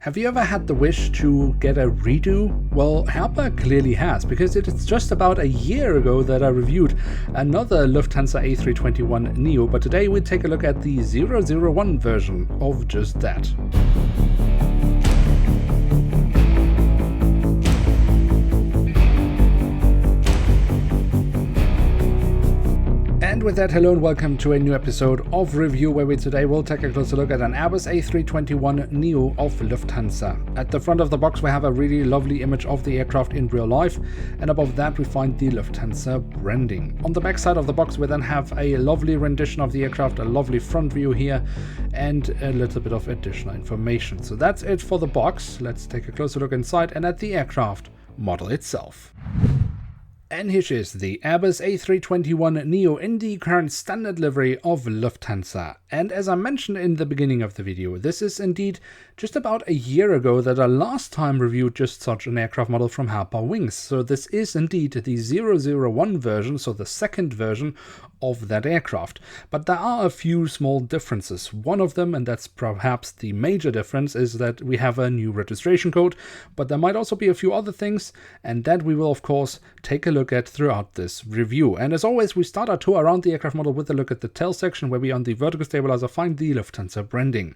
Have you ever had the wish to get a redo? Well, Herpa clearly has, because it's just about a year ago that I reviewed another Lufthansa A321NEO, but today we take a look at the 001 version of just that. And with that, hello and welcome to a new episode of Review, where we today will take a closer look at an Airbus A321NEO of Lufthansa. At the front of the box we have a really lovely image of the aircraft in real life, and above that we find the Lufthansa branding. On the back side of the box we then have a lovely rendition of the aircraft, a lovely front view here, and a little bit of additional information. So that's it for the box. Let's take a closer look inside and at the aircraft model itself. And here she is, the Airbus A321NEO in the current standard livery of Lufthansa. And as I mentioned in the beginning of the video, this is indeed just about a year ago that I last time reviewed just such an aircraft model from Herpa Wings. So this is indeed the 001 version, so the second version of that aircraft. But there are a few small differences. One of them, and that's perhaps the major difference, is that we have a new registration code, but there might also be a few other things, and that we will of course take a look at throughout this review. And as always, we start our tour around the aircraft model with a look at the tail section, where we on the vertical stabilizer find the Lufthansa branding.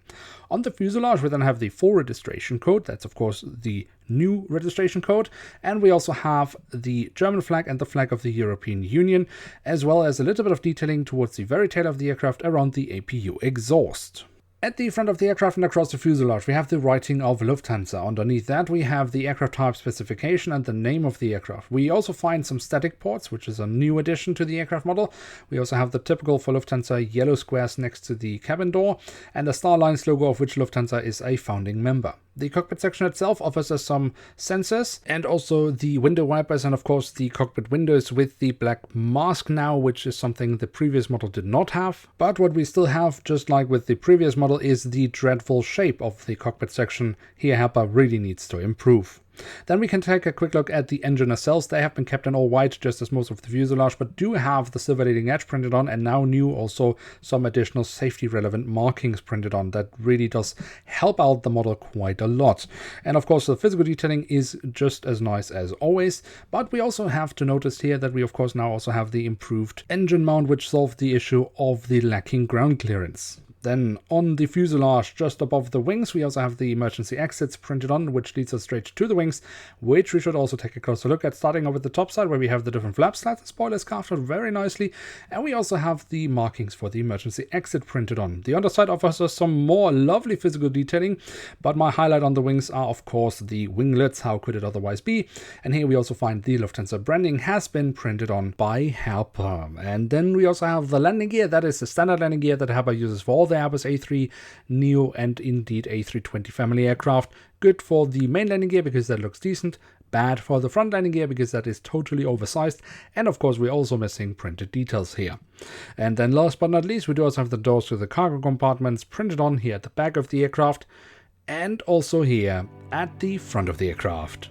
On the fuselage we then have the full registration code, that's of course the new registration code, and we also have the German flag and the flag of the European Union, as well as a little bit of detailing towards the very tail of the aircraft around the APU exhaust. At the front of the aircraft and across the fuselage we have the writing of Lufthansa. Underneath that we have the aircraft type specification and the name of the aircraft. We also find some static ports, which is a new addition to the aircraft model. We also have the typical for Lufthansa yellow squares next to the cabin door, and the Star Alliance logo, of which Lufthansa is a founding member. The cockpit section itself offers us some sensors and also the window wipers, and of course the cockpit windows with the black mask now, which is something the previous model did not have. But what we still have, just like with the previous model, is the dreadful shape of the cockpit section. Here Herpa really needs to improve. Then we can take a quick look at the engine nacelles. They have been kept in all white, just as most of the fuselage, but do have the silver leading edge printed on, and now new also some additional safety relevant markings printed on. That really does help out the model quite a lot. And of course the physical detailing is just as nice as always, but we also have to notice here that we of course now also have the improved engine mount, which solved the issue of the lacking ground clearance. Then on the fuselage just above the wings we also have the emergency exits printed on, which leads us straight to the wings, which we should also take a closer look at, starting over the top side where we have the different flap slats and spoilers carved out very nicely, and we also have the markings for the emergency exit printed on. The underside offers us some more lovely physical detailing, but my highlight on the wings are of course the winglets. How could it otherwise be? And here we also find the Lufthansa branding has been printed on by Herpa. And then we also have the landing gear. That is the standard landing gear that Herpa uses for all the Airbus A3NEO and indeed A320 family aircraft. Good for the main landing gear because that looks decent, bad for the front landing gear because that is totally oversized, and of course we're also missing printed details here. And then last but not least we do also have the doors to the cargo compartments printed on here at the back of the aircraft and also here at the front of the aircraft.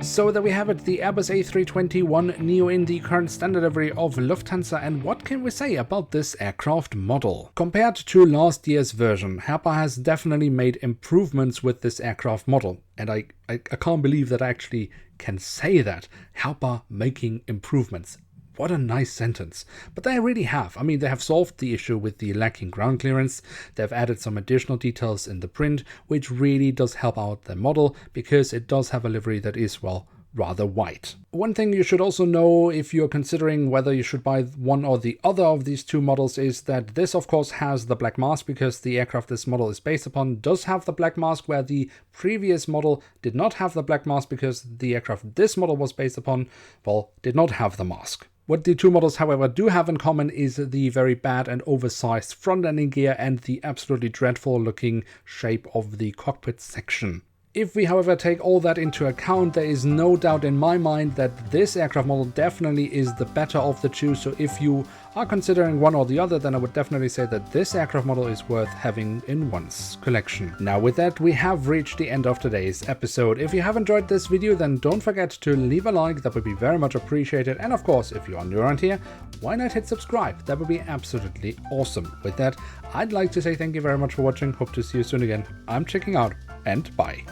So there we have it, the Airbus A321NEO in the current standard livery of Lufthansa, and what can we say about this aircraft model? Compared to last year's version, Herpa has definitely made improvements with this aircraft model, and I can't believe that I actually can say that. Herpa making improvements. What a nice sentence. But they really have. I mean, they have solved the issue with the lacking ground clearance. They've added some additional details in the print, which really does help out the model because it does have a livery that is, well, rather white. One thing you should also know if you're considering whether you should buy one or the other of these two models is that this of course has the black mask because the aircraft this model is based upon does have the black mask, where the previous model did not have the black mask because the aircraft this model was based upon, well, did not have the mask. What the two models, however, do have in common is the very bad and oversized front landing gear and the absolutely dreadful looking shape of the cockpit section. If we, however, take all that into account, there is no doubt in my mind that this aircraft model definitely is the better of the two. So if you are considering one or the other, then I would definitely say that this aircraft model is worth having in one's collection. Now with that, we have reached the end of today's episode. If you have enjoyed this video, then don't forget to leave a like, that would be very much appreciated. And of course, if you are new around here, why not hit subscribe? That would be absolutely awesome. With that, I'd like to say thank you very much for watching. Hope to see you soon again. I'm checking out, and bye.